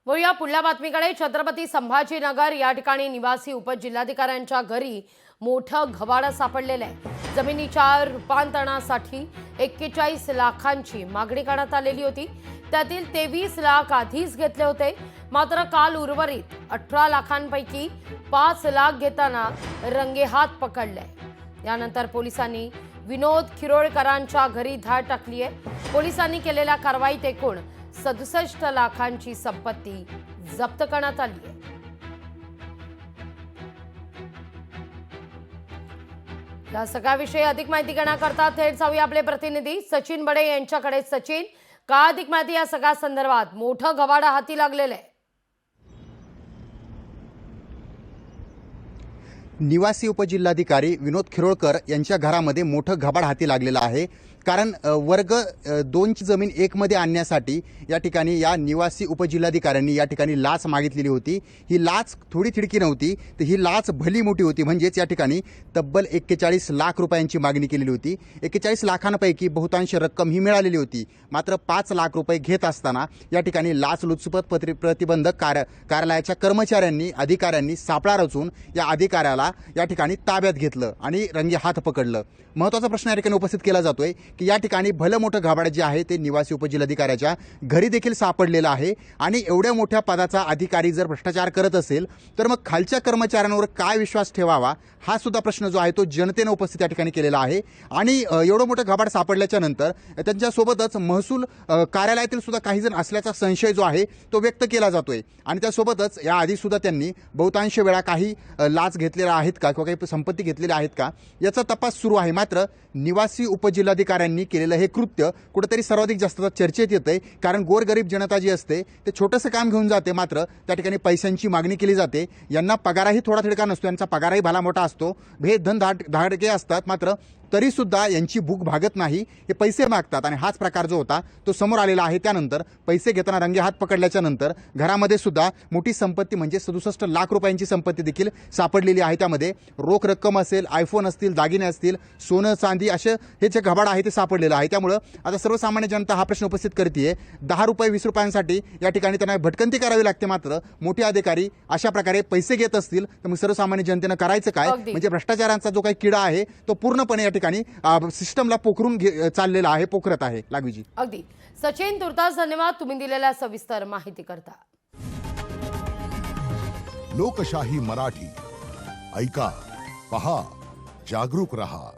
वळूया पुढल्या बातमीकडे। छत्रपती संभाजीनगर या ठिकाणी निवासी उपजिल्हाधिकाऱ्यांच्या घरी मोठं घबाड सापडलेलं आहे। जमिनीच्या रूपांतरणासाठी 41 लाखांची मागणी करण्यात आलेली होती। त्यातील 23 लाख आधीच घेतले होते, मात्र काल उर्वरित 18 लाखांपैकी 5 लाख घेताना रंगेहात पकडले। यानंतर पोलिसांनी विनोद खिरोळकरांच्या घरी धाड टाकली आहे। पोलिसांनी केलेल्या कारवाईत एकूण 67 लाखांची संपत्ती जप्त करण्यात आली आहे। या सगळ्याविषयी अधिक माहिती घेण्याकरता थेट जाऊया आपले प्रतिनिधी सचिन बडे यांच्याकडे। सचिन, का अधिक माहिती या सगळ्या संदर्भात? मोठं घबाड हाती लागलेलं आहे। निवासी उपजिल्हाधिकारी विनोद खिरोळकर यांच्या घरामध्ये मोठं घबाड हाती लागलेलं आहे। कारण वर्ग 2 ची जमीन 1 मध्ये आणण्यासाठी या ठिकाणी या निवासी उपजिल्हाधिकाऱ्यांनी या ठिकाणी लाच मागितलेली होती। ही लाच थोडी थिडकी नव्हती, तर ही लाच भली मोठी होती। म्हणजेच या ठिकाणी तब्बल 41 लाख रुपयांची मागणी केलेली होती। 41 लाखांपैकी बहुतांश रक्कम ही मिळालेली होती, मात्र 5 लाख रुपये घेत असताना या ठिकाणी लाचलुचपत प्रतिबंधक कार्यालयाच्या कर्मचाऱ्यांनी अधिकाऱ्यांनी सापळा रचून या अधिकाऱ्याला या ठिकाणी ताब्यात घेतलं आणि रंगे हात पकडलं। महत्त्वाचा प्रश्न या ठिकाणी उपस्थित केला जातोय की या ठिकाणी भलं मोठं घबाड जे आहे ते निवासी उपजिल्हाधिकाऱ्याच्या घरी देखील सापडलेलं आहे। आणि एवढ्या मोठ्या पदाचा अधिकारी जर भ्रष्टाचार करत असेल तर मग खालच्या कर्मचाऱ्यांवर काय विश्वास ठेवावा, हा सुद्धा प्रश्न जो आहे तो जनतेने उपस्थित या ठिकाणी केलेला आहे। आणि एवढं मोठं घबाड सापडल्याच्या नंतर त्यांच्यासोबतच महसूल कार्यालयातील सुद्धा काही जण असल्याचा संशय जो आहे तो व्यक्त केला जातोय। आणि त्यासोबतच या आधी सुद्धा त्यांनी बहुतांश वेळा काही लाच घेतलेल्या आहेत का किंवा काही संपत्ती घेतलेल्या आहेत का याचा तपास सुरू आहे। मात्र निवासी उपजिल्हाधिकाऱ्यांनी केलेलं हे कृत्य कुठेतरी सर्वाधिक जास्त चर्चेत येतंय। कारण गोरगरीब जनता जी असते ते छोटंसं काम घेऊन जाते, मात्र त्या ठिकाणी पैशांची मागणी केली जाते। यांना पगारही थोडा थिडका नसतो, यांचा पगारही भला मोठा असतो, भेदधन धाडके असतात, मात्र तरी सुद्धा यांची भूक भागत नाही, हे पैसे मागतात। आणि हाच प्रकार जो होता तो समोर आलेला आहे। त्यानंतर पैसे घेताना रंगे हात पकडल्याच्या नंतर घरामध्ये सुद्धा मोठी संपत्ती म्हणजे 67 लाख रुपयांची संपत्ती देखील सापडलेली आहे। त्यामध्ये रोख रक्कम असेल, आयफोन असतील, दागिने असतील, सोनं चांदी असे हे जे घबाड आहे ते सापडलेलं आहे। त्यामुळे आता सर्वसामान्य जनता हा प्रश्न उपस्थित करते, 10 रुपये 20 रुपयांसाठी या ठिकाणी त्यांना भटकंती करावी लागते, मात्र मोठे अधिकारी अशा प्रकारे पैसे घेत असतील तर मग सर्वसामान्य जनतेनं करायचं काय? म्हणजे भ्रष्टाचारांचा जो काही किडा आहे तो पूर्णपणे या ठिकाणी सिस्टमला पोखरून चाललेला आहे, पोखरत आहे। लागवीजी अगदी सचिन, तुर्तास धन्यवाद तुम्ही दिलेल्या सविस्तर माहिती करता। लोकशाही मराठी ऐका, पहा, जागरूक रहा।